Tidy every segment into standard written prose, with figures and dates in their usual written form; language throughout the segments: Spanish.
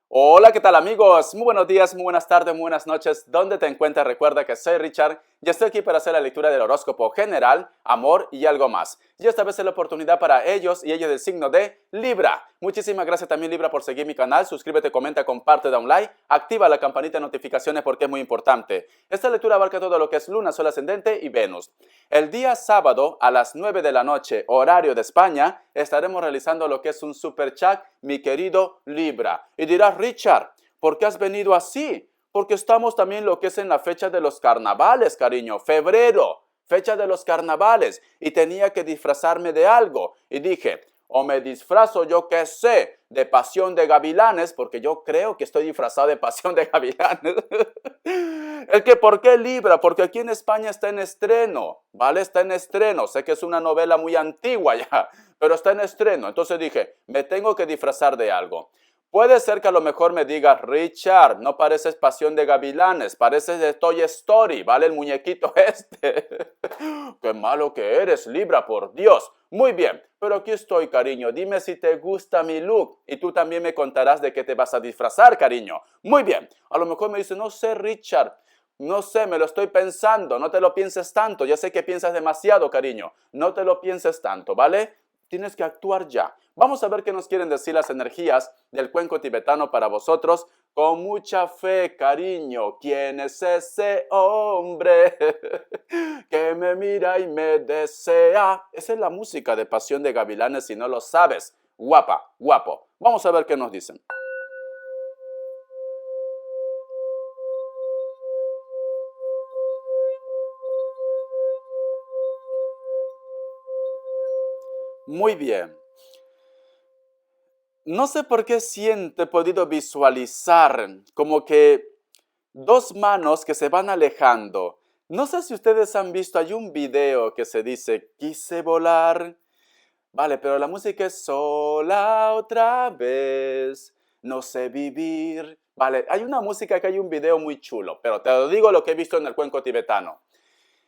Hola, ¿qué tal amigos? Muy buenos días, muy buenas tardes, muy buenas noches. ¿Dónde te encuentras? Recuerda que soy Richard y estoy aquí para hacer la lectura del horóscopo general, amor y algo más. Y esta vez es la oportunidad para ellos y ellas del signo de Libra. Muchísimas gracias también Libra por seguir mi canal. Suscríbete, comenta, comparte, da un like, activa la campanita de notificaciones porque es muy importante. Esta lectura abarca todo lo que es Luna, Sol ascendente y Venus. El día sábado a las 9 de la noche, horario de España, estaremos realizando lo que es un super chat, mi querido Libra. Y dirás, Richard, ¿por qué has venido así? Porque estamos también lo que es en la fecha de los carnavales, cariño, febrero, fecha de los carnavales, y tenía que disfrazarme de algo. Y dije, o me disfrazo, yo qué sé, de Pasión de Gavilanes, porque yo creo que estoy disfrazado de Pasión de Gavilanes. El que, ¿por qué Libra? Porque aquí en España está en estreno, ¿vale? Está en estreno. Sé que es una novela muy antigua ya, pero está en estreno. Entonces dije, me tengo que disfrazar de algo. Puede ser que a lo mejor me digas, Richard, no pareces Pasión de Gavilanes, pareces de Toy Story, ¿vale? El muñequito este. Qué malo que eres, Libra, por Dios. Muy bien, pero aquí estoy, cariño. Dime si te gusta mi look y tú también me contarás de qué te vas a disfrazar, cariño. Muy bien, a lo mejor me dice, no sé, Richard, no sé, me lo estoy pensando, no te lo pienses tanto. Ya sé que piensas demasiado, cariño. No te lo pienses tanto, ¿vale? Tienes que actuar ya. Vamos a ver qué nos quieren decir las energías del cuenco tibetano para vosotros. Con mucha fe, cariño, ¿quién es ese hombre que me mira y me desea? Esa es la música de Pasión de Gavilanes si no lo sabes. Guapa, guapo. Vamos a ver qué nos dicen. Muy bien. No sé por qué siento, he podido visualizar como que dos manos que se van alejando. No sé si ustedes han visto, hay un video que se dice, quise volar. Vale, pero la música es sola otra vez, no sé vivir. Vale, hay una música que hay un video muy chulo, pero te lo digo lo que he visto en el cuenco tibetano.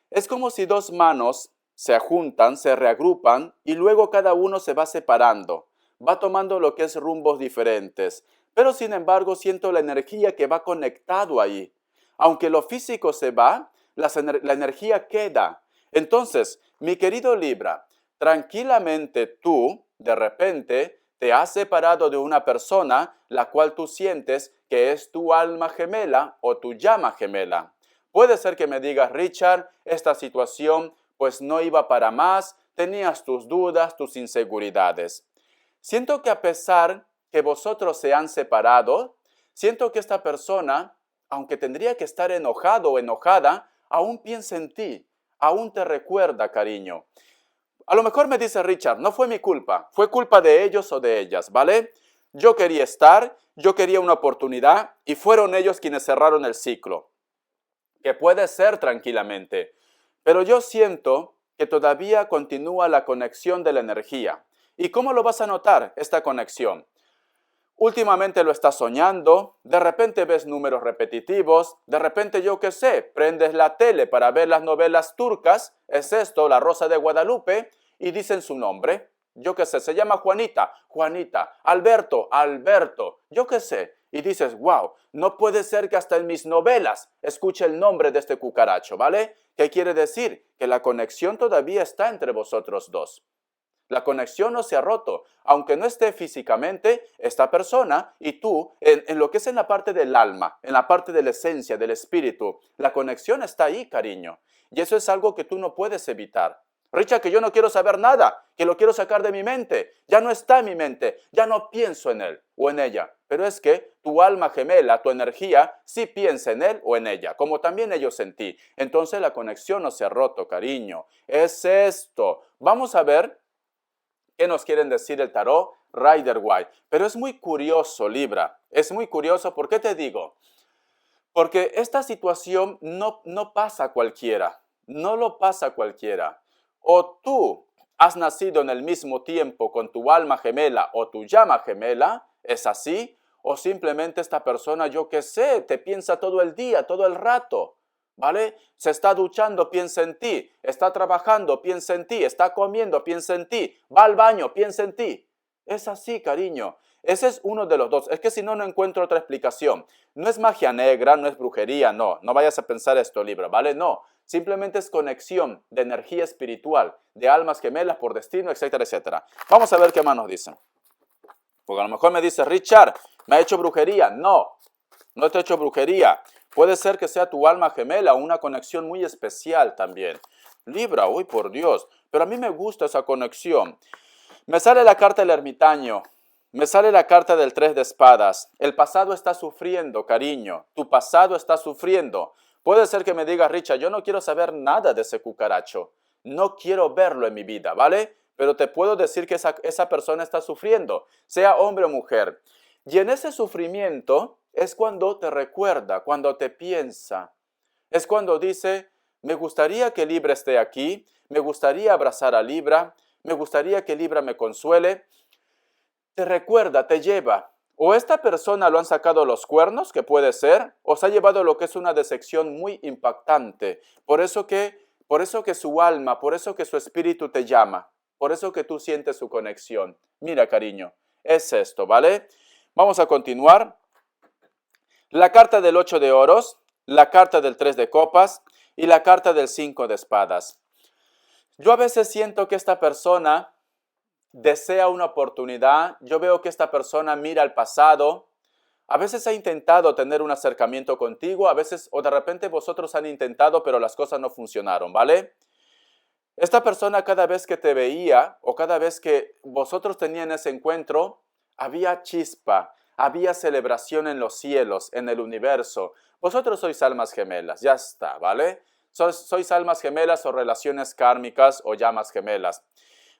Es como si dos manos se juntan, se reagrupan y luego cada uno se va separando, va tomando lo que es rumbos diferentes. Pero sin embargo siento la energía que va conectado ahí. Aunque lo físico se va, la energía queda. Entonces, mi querido Libra, tranquilamente tú, de repente, te has separado de una persona la cual tú sientes que es tu alma gemela o tu llama gemela. Puede ser que me digas, Richard, esta situación pues no iba para más, tenías tus dudas, tus inseguridades. Siento que a pesar que vosotros se han separado, siento que esta persona, aunque tendría que estar enojado o enojada, aún piensa en ti, aún te recuerda, cariño. A lo mejor me dice Richard, no fue mi culpa, fue culpa de ellos o de ellas, ¿vale? Yo quería estar, yo quería una oportunidad y fueron ellos quienes cerraron el ciclo, que puede ser tranquilamente, pero yo siento que todavía continúa la conexión de la energía. ¿Y cómo lo vas a notar, esta conexión? Últimamente lo estás soñando, de repente ves números repetitivos, de repente yo qué sé, prendes la tele para ver las novelas turcas, es esto, La Rosa de Guadalupe, y dicen su nombre. Yo qué sé, se llama Juanita, Juanita, Alberto, Alberto, yo qué sé. Y dices, wow, no puede ser que hasta en mis novelas escuche el nombre de este cucaracho, ¿vale? ¿Qué quiere decir? Que la conexión todavía está entre vosotros dos. La conexión no se ha roto. Aunque no esté físicamente, esta persona y tú, en lo que es en la parte del alma, en la parte de la esencia, del espíritu, la conexión está ahí, cariño. Y eso es algo que tú no puedes evitar. Richard, que yo no quiero saber nada, que lo quiero sacar de mi mente. Ya no está en mi mente, ya no pienso en él o en ella. Pero es que tu alma gemela, tu energía, sí piensa en él o en ella, como también ellos en ti. Entonces la conexión no se ha roto, cariño. Es esto. Vamos a ver qué nos quieren decir el tarot Rider White. Pero es muy curioso, Libra. Es muy curioso. ¿Por qué te digo? Porque esta situación no pasa a cualquiera. No lo pasa a cualquiera. O tú has nacido en el mismo tiempo con tu alma gemela o tu llama gemela, ¿es así? O simplemente esta persona, yo qué sé, te piensa todo el día, todo el rato. ¿Vale? Se está duchando, piensa en ti. Está trabajando, piensa en ti. Está comiendo, piensa en ti. Va al baño, piensa en ti. Es así, cariño. Ese es uno de los dos. Es que si no, no encuentro otra explicación. No es magia negra, no es brujería, no. No vayas a pensar esto, Libra, ¿vale? No. Simplemente es conexión de energía espiritual, de almas gemelas por destino, etcétera, etcétera. Vamos a ver qué más nos dicen. Porque a lo mejor me dice, Richard, ¿me ha hecho brujería? No, no te ha hecho brujería. Puede ser que sea tu alma gemela, una conexión muy especial también. Libra, uy, por Dios. Pero a mí me gusta esa conexión. Me sale la carta del ermitaño. Me sale la carta del 3 de espadas. El pasado está sufriendo, cariño. Tu pasado está sufriendo. Puede ser que me digas, Richard, yo no quiero saber nada de ese cucaracho. No quiero verlo en mi vida, ¿vale? Pero te puedo decir que esa persona está sufriendo, sea hombre o mujer. Y en ese sufrimiento es cuando te recuerda, cuando te piensa. Es cuando dice, me gustaría que Libra esté aquí, me gustaría abrazar a Libra, me gustaría que Libra me consuele. Te recuerda, te lleva. O esta persona lo han sacado los cuernos, que puede ser, o se ha llevado lo que es una decepción muy impactante. Por eso que su alma, por eso que su espíritu te llama, por eso que tú sientes su conexión. Mira, cariño, es esto, ¿vale? Vamos a continuar. La carta del 8 de oros, la carta del 3 de copas y la carta del 5 de espadas. Yo a veces siento que esta persona desea una oportunidad. Yo veo que esta persona mira al pasado. A veces ha intentado tener un acercamiento contigo, a veces o de repente vosotros han intentado, pero las cosas no funcionaron, ¿vale? Esta persona cada vez que te veía o cada vez que vosotros tenían ese encuentro, había chispa, había celebración en los cielos, en el universo. Vosotros sois almas gemelas, ya está, ¿vale? Sois almas gemelas o relaciones kármicas o llamas gemelas.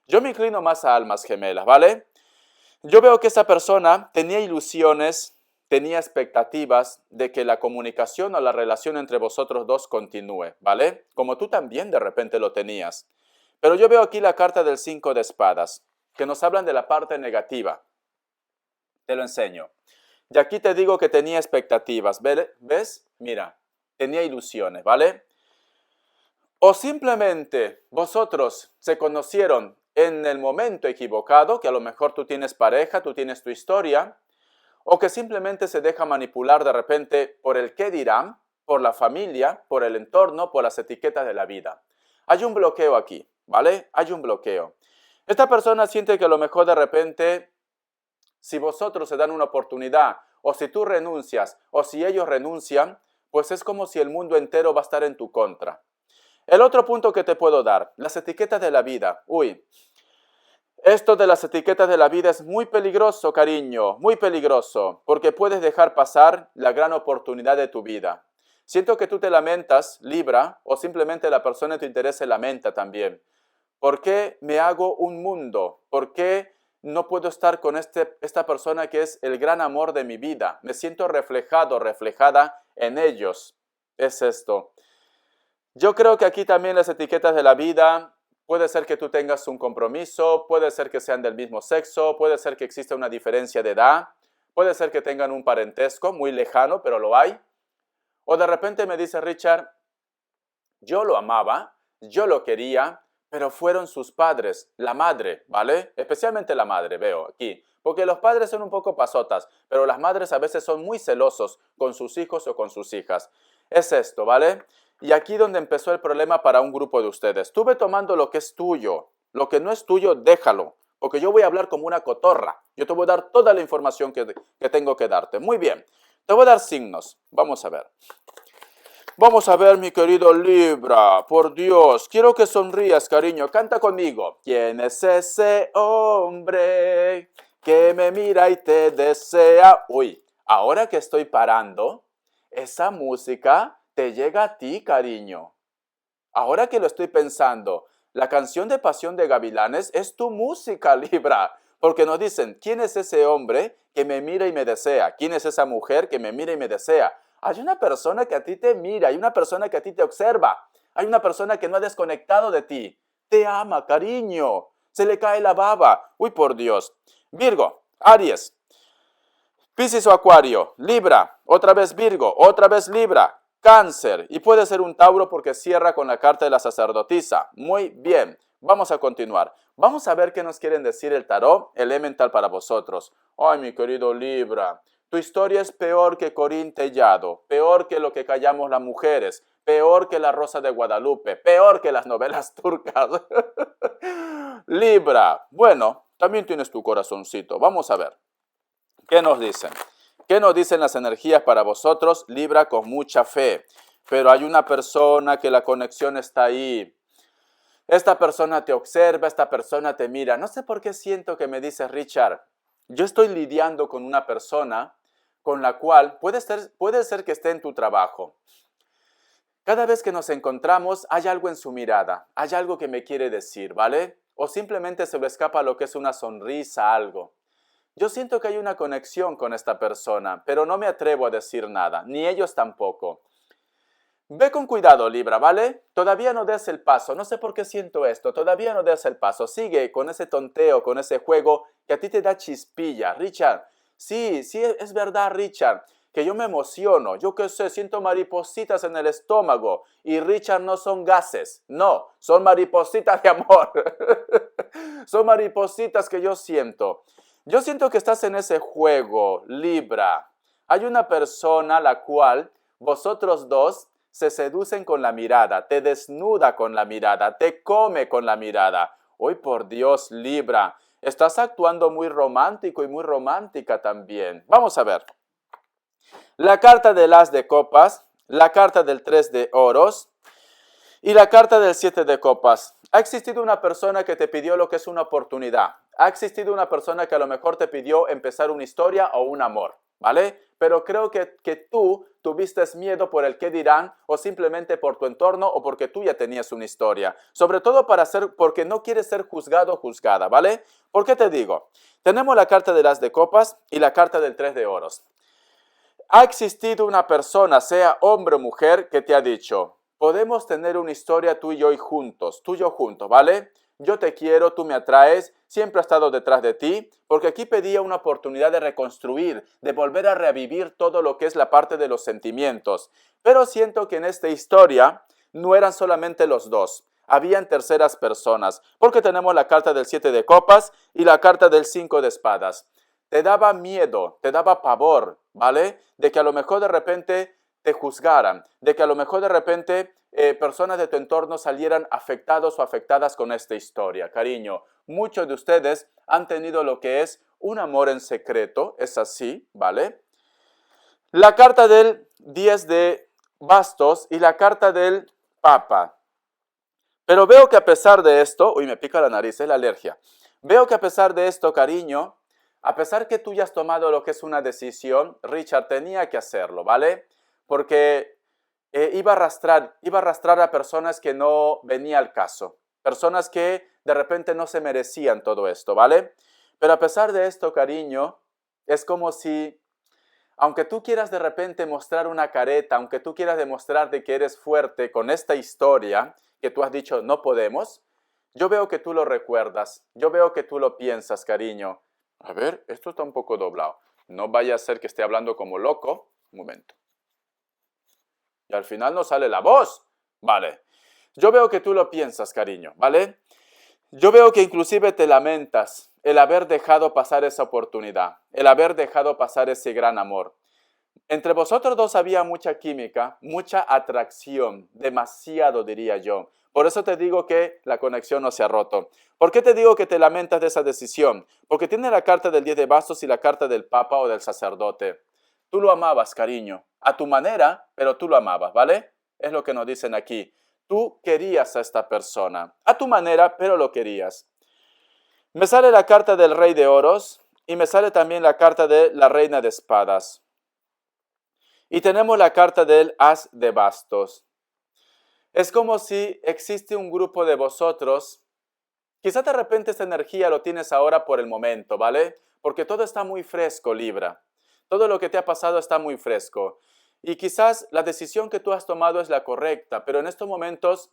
Yo me inclino más a almas gemelas, ¿vale? Yo veo que esa persona tenía ilusiones, tenía expectativas de que la comunicación o la relación entre vosotros dos continúe, ¿vale? Como tú también de repente lo tenías. Pero yo veo aquí la carta del 5 de espadas, que nos hablan de la parte negativa. Te lo enseño. Y aquí te digo que tenía expectativas, ¿ves? Mira, tenía ilusiones, ¿vale? O simplemente vosotros se conocieron en el momento equivocado, que a lo mejor tú tienes pareja, tú tienes tu historia, o que simplemente se deja manipular de repente por el qué dirán, por la familia, por el entorno, por las etiquetas de la vida. Hay un bloqueo aquí, ¿vale? Hay un bloqueo. Esta persona siente que a lo mejor de repente, si vosotros se dan una oportunidad, o si tú renuncias, o si ellos renuncian, pues es como si el mundo entero va a estar en tu contra. El otro punto que te puedo dar, las etiquetas de la vida. Uy, esto de las etiquetas de la vida es muy peligroso, cariño, muy peligroso, porque puedes dejar pasar la gran oportunidad de tu vida. Siento que tú te lamentas, Libra, o simplemente la persona de tu interés se lamenta también. ¿Por qué me hago un mundo? ¿Por qué no puedo estar con esta persona que es el gran amor de mi vida? Me siento reflejado, reflejada en ellos. Es esto. Yo creo que aquí también las etiquetas de la vida, puede ser que tú tengas un compromiso, puede ser que sean del mismo sexo, puede ser que exista una diferencia de edad, puede ser que tengan un parentesco muy lejano, pero lo hay. O de repente me dice Richard, yo lo amaba, yo lo quería, pero fueron sus padres, la madre, ¿vale? Especialmente la madre, veo aquí. Porque los padres son un poco pasotas, pero las madres a veces son muy celosos con sus hijos o con sus hijas. Es esto, ¿vale? Y aquí donde empezó el problema para un grupo de ustedes. Estuve tomando lo que es tuyo. Lo que no es tuyo, déjalo. Porque yo voy a hablar como una cotorra. Yo te voy a dar toda la información que tengo que darte. Muy bien. Te voy a dar signos. Vamos a ver. Vamos a ver, mi querido Libra. Por Dios, quiero que sonrías, cariño. Canta conmigo. ¿Quién es ese hombre que me mira y te desea? Uy, ahora que estoy parando, esa música te llega a ti, cariño. Ahora que lo estoy pensando, la canción de Pasión de Gavilanes es tu música, Libra. Porque nos dicen, ¿quién es ese hombre que me mira y me desea? ¿Quién es esa mujer que me mira y me desea? Hay una persona que a ti te mira, hay una persona que a ti te observa, hay una persona que no ha desconectado de ti. Te ama, cariño. Se le cae la baba. Uy, por Dios. Virgo, Aries, Piscis o Acuario, Libra, otra vez Virgo, otra vez Libra, Cáncer, y puede ser un Tauro porque cierra con la carta de la sacerdotisa. Muy bien. Vamos a continuar. Vamos a ver qué nos quieren decir el tarot elemental para vosotros. Ay, mi querido Libra, tu historia es peor que Corín Tellado, peor que lo que callamos las mujeres, peor que la Rosa de Guadalupe, peor que las novelas turcas. Libra, bueno, también tienes tu corazoncito. Vamos a ver. ¿Qué nos dicen? ¿Qué nos dicen las energías para vosotros? Libra con mucha fe. Pero hay una persona que la conexión está ahí. Esta persona te observa, esta persona te mira. No sé por qué siento que me dice Richard, yo estoy lidiando con una persona con la cual puede ser que esté en tu trabajo. Cada vez que nos encontramos hay algo en su mirada, hay algo que me quiere decir, ¿vale? O simplemente se me escapa lo que es una sonrisa, algo. Yo siento que hay una conexión con esta persona, pero no me atrevo a decir nada, ni ellos tampoco. Ve con cuidado, Libra, ¿vale? Todavía no des el paso. No sé por qué siento esto. Todavía no des el paso. Sigue con ese tonteo, con ese juego que a ti te da chispilla. Richard, sí, es verdad, Richard, que yo me emociono. Yo qué sé, siento maripositas en el estómago. Y Richard, no son gases. No, son maripositas de amor. Son maripositas que yo siento. Yo siento que estás en ese juego, Libra. Hay una persona la cual vosotros dos se seducen con la mirada, te desnuda con la mirada, te come con la mirada. Hoy por Dios, Libra, estás actuando muy romántico y muy romántica también. Vamos a ver. La carta del As de Copas, la carta del 3 de Oros y la carta del 7 de Copas. Ha existido una persona que te pidió lo que es una oportunidad. Ha existido una persona que a lo mejor te pidió empezar una historia o un amor, ¿vale? Pero creo que tú tuviste miedo por el qué dirán o simplemente por tu entorno o porque tú ya tenías una historia. Sobre todo porque no quieres ser juzgado o juzgada, ¿vale? ¿Por qué te digo? Tenemos la carta del As de Copas y la carta del 3 de Oros. Ha existido una persona, sea hombre o mujer, que te ha dicho, podemos tener una historia tú y yo juntos, ¿vale? Yo te quiero, tú me atraes, siempre he estado detrás de ti, porque aquí pedía una oportunidad de reconstruir, de volver a revivir todo lo que es la parte de los sentimientos. Pero siento que en esta historia no eran solamente los dos, habían terceras personas, porque tenemos la carta del 7 de copas y la carta del 5 de espadas. Te daba miedo, te daba pavor, ¿vale? De que a lo mejor de repente te juzgaran, de que a lo mejor de repente personas de tu entorno salieran afectados o afectadas con esta historia. Cariño, muchos de ustedes han tenido lo que es un amor en secreto, es así, ¿vale? La carta del 10 de bastos y la carta del papa. Pero veo que a pesar de esto, uy, me pica la nariz, es la alergia. Veo que a pesar de esto, cariño, a pesar que tú ya has tomado lo que es una decisión, Richard tenía que hacerlo, ¿vale? Porque iba a arrastrar a personas que no venía al caso, personas que de repente no se merecían todo esto, ¿vale? Pero a pesar de esto, cariño, es como si, aunque tú quieras de repente mostrar una careta, aunque tú quieras demostrar de que eres fuerte con esta historia que tú has dicho no podemos, yo veo que tú lo recuerdas, yo veo que tú lo piensas, cariño. A ver, esto está un poco doblado. No vaya a ser que esté hablando como loco. Un momento. Y al final no sale la voz. Vale. Yo veo que tú lo piensas, cariño, ¿vale? Yo veo que inclusive te lamentas el haber dejado pasar esa oportunidad, el haber dejado pasar ese gran amor. Entre vosotros dos había mucha química, mucha atracción, demasiado diría yo. Por eso te digo que la conexión no se ha roto. ¿Por qué te digo que te lamentas de esa decisión? Porque tiene la carta del 10 de bastos y la carta del papa o del sacerdote. Tú lo amabas, cariño, a tu manera, pero tú lo amabas, ¿vale? Es lo que nos dicen aquí. Tú querías a esta persona, a tu manera, pero lo querías. Me sale la carta del rey de oros y me sale también la carta de la reina de espadas. Y tenemos la carta del as de bastos. Es como si existe un grupo de vosotros. Quizá de repente esta energía lo tienes ahora por el momento, ¿vale? Porque todo está muy fresco, Libra. Todo lo que te ha pasado está muy fresco. Y quizás la decisión que tú has tomado es la correcta, pero en estos momentos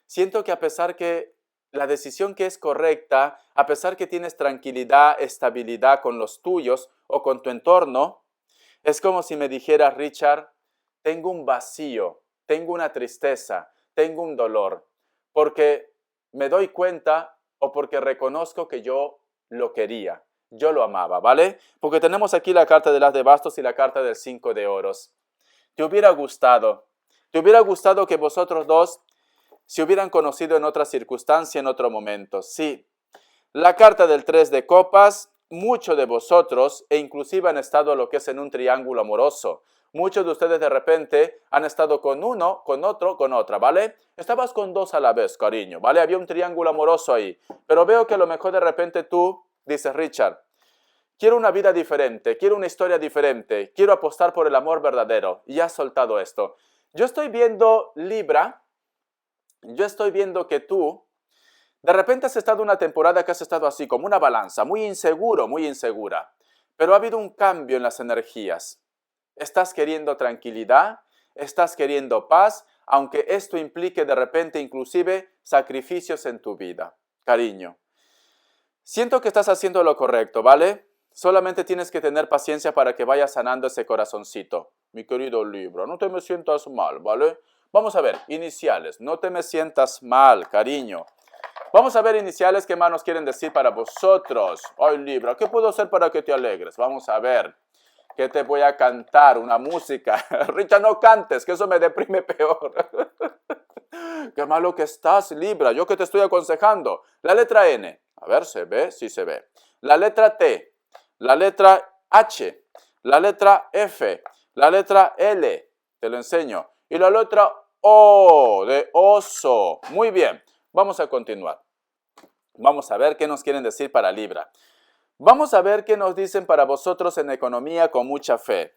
siento que a pesar que la decisión que es correcta, a pesar que tienes tranquilidad, estabilidad con los tuyos o con tu entorno, es como si me dijeras, Richard, tengo un vacío, tengo una tristeza, tengo un dolor, porque me doy cuenta o porque reconozco que yo lo quería, yo lo amaba, ¿vale? Porque tenemos aquí la carta del as de bastos y la carta del 5 de oros. ¿Te hubiera gustado? ¿Te hubiera gustado que vosotros dos se hubieran conocido en otra circunstancia, en otro momento? Sí. La carta del 3 de copas, muchos de vosotros, e inclusive han estado lo que es en un triángulo amoroso. Muchos de ustedes de repente han estado con uno, con otro, con otra, ¿vale? Estabas con dos a la vez, cariño, ¿vale? Había un triángulo amoroso ahí. Pero veo que a lo mejor de repente tú dices, Richard, quiero una vida diferente, quiero una historia diferente, quiero apostar por el amor verdadero. Y has soltado esto. Yo estoy viendo, Libra, yo estoy viendo que tú de repente has estado una temporada que has estado así, como una balanza, muy inseguro, muy insegura. Pero ha habido un cambio en las energías. Estás queriendo tranquilidad, estás queriendo paz, aunque esto implique de repente inclusive sacrificios en tu vida. Cariño, siento que estás haciendo lo correcto, ¿vale? Solamente tienes que tener paciencia para que vaya sanando ese corazoncito. Mi querido Libra, no te me sientas mal, ¿vale? Vamos a ver, iniciales, no te me sientas mal, cariño. Vamos a ver iniciales, qué más nos quieren decir para vosotros. Ay, Libra, ¿qué puedo hacer para que te alegres? Vamos a ver. ¿Qué te voy a cantar? Una música. Richard, no cantes, que eso me deprime peor. Qué malo que estás, Libra. Yo que te estoy aconsejando. La letra N. A ver, ¿se ve? Sí se ve. La letra T. La letra H. La letra F. La letra L. Te lo enseño. Y la letra O de oso. Muy bien. Vamos a continuar. Vamos a ver qué nos quieren decir para Libra. Vamos a ver qué nos dicen para vosotros en economía con mucha fe.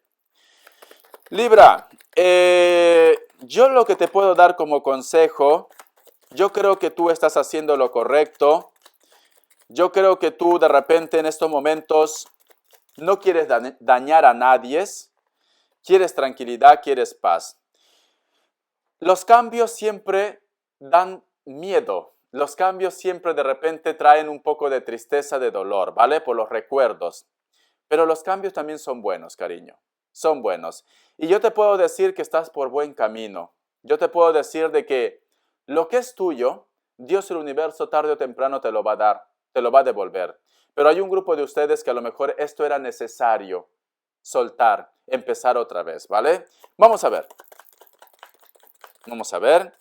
Libra, yo lo que te puedo dar como consejo, yo creo que tú estás haciendo lo correcto. Yo creo que tú de repente en estos momentos no quieres dañar a nadie. Quieres tranquilidad, quieres paz. Los cambios siempre dan miedo. Los cambios siempre de repente traen un poco de tristeza, de dolor, ¿vale? Por los recuerdos. Pero los cambios también son buenos, cariño. Son buenos. Y yo te puedo decir que estás por buen camino. Yo te puedo decir de que lo que es tuyo, Dios el universo tarde o temprano te lo va a dar, te lo va a devolver. Pero hay un grupo de ustedes que a lo mejor esto era necesario soltar, empezar otra vez, ¿vale? Vamos a ver. Vamos a ver.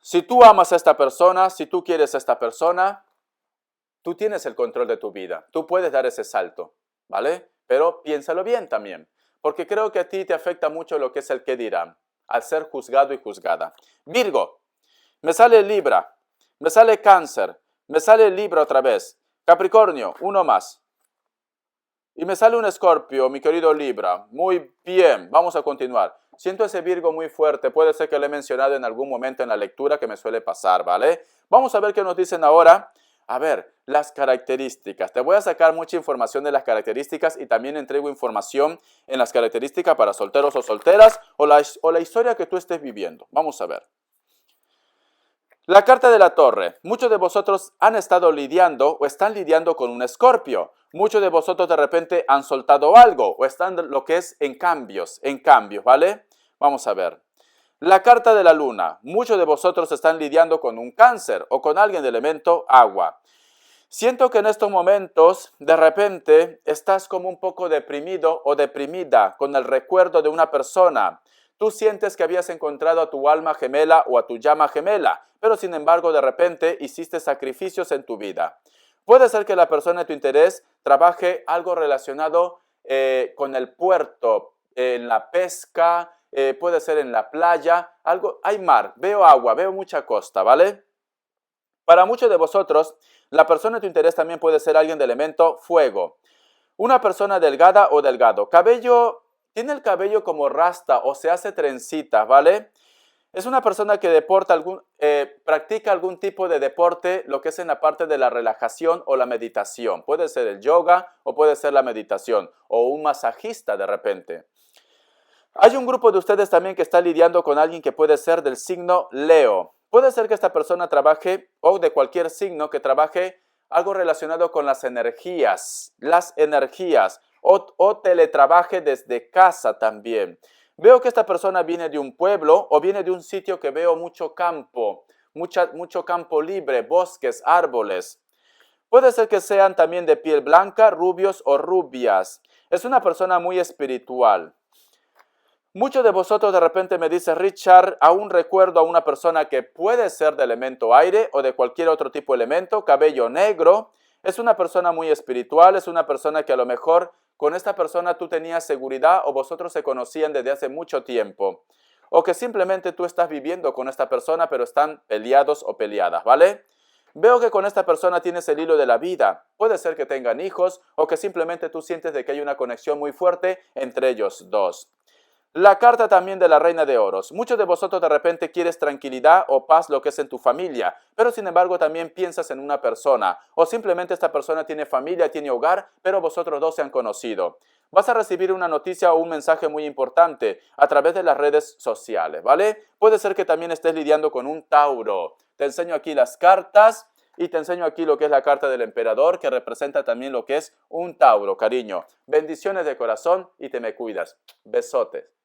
Si tú amas a esta persona, si tú quieres a esta persona, tú tienes el control de tu vida. Tú puedes dar ese salto, ¿vale? Pero piénsalo bien también, porque creo que a ti te afecta mucho lo que es el qué dirán, al ser juzgado y juzgada. Virgo, me sale Libra, me sale Cáncer, me sale Libra otra vez. Capricornio, uno más. Y me sale un Escorpio, mi querido Libra. Muy bien, vamos a continuar. Siento ese Virgo muy fuerte, puede ser que lo he mencionado en algún momento en la lectura que me suele pasar, ¿vale? Vamos a ver qué nos dicen ahora. A ver, las características. Te voy a sacar mucha información de las características y también entrego información en las características para solteros o solteras o la historia que tú estés viviendo. Vamos a ver. La carta de la torre. Muchos de vosotros han estado lidiando o están lidiando con un Escorpio. Muchos de vosotros de repente han soltado algo o están lo que es en cambios, ¿vale? Vamos a ver. La carta de la luna. Muchos de vosotros están lidiando con un Cáncer o con alguien de elemento agua. Siento que en estos momentos de repente estás como un poco deprimido o deprimida con el recuerdo de una persona. Tú sientes que habías encontrado a tu alma gemela o a tu llama gemela, pero sin embargo de repente hiciste sacrificios en tu vida. Puede ser que la persona de tu interés trabaje algo relacionado con el puerto, en la pesca, puede ser en la playa, algo, hay mar, veo agua, veo mucha costa, ¿vale? Para muchos de vosotros, la persona de tu interés también puede ser alguien de elemento fuego. Una persona delgada o delgado. Cabello, tiene el cabello como rasta o se hace trencita, ¿vale? Es una persona que practica algún tipo de deporte, lo que es en la parte de la relajación o la meditación. Puede ser el yoga o puede ser la meditación o un masajista de repente. Hay un grupo de ustedes también que está lidiando con alguien que puede ser del signo Leo. Puede ser que esta persona trabaje, o de cualquier signo, que trabaje algo relacionado con las energías, o teletrabaje desde casa también. Veo que esta persona viene de un pueblo o viene de un sitio que veo mucho campo, mucho campo libre, bosques, árboles. Puede ser que sean también de piel blanca, rubios o rubias. Es una persona muy espiritual. Muchos de vosotros de repente me dicen, Richard, aún recuerdo a una persona que puede ser de elemento aire o de cualquier otro tipo de elemento, cabello negro. Es una persona muy espiritual, es una persona que a lo mejor con esta persona tú tenías seguridad o vosotros se conocían desde hace mucho tiempo. O que simplemente tú estás viviendo con esta persona pero están peleados o peleadas, ¿vale? Veo que con esta persona tienes el hilo de la vida. Puede ser que tengan hijos o que simplemente tú sientes de que hay una conexión muy fuerte entre ellos dos. La carta también de la Reina de Oros. Muchos de vosotros de repente quieres tranquilidad o paz, lo que es en tu familia, pero sin embargo también piensas en una persona o simplemente esta persona tiene familia, tiene hogar, pero vosotros dos se han conocido. Vas a recibir una noticia o un mensaje muy importante a través de las redes sociales, ¿vale? Puede ser que también estés lidiando con un Tauro. Te enseño aquí las cartas. Y te enseño aquí lo que es la carta del emperador, que representa también lo que es un Tauro, cariño. Bendiciones de corazón y te me cuidas. Besotes.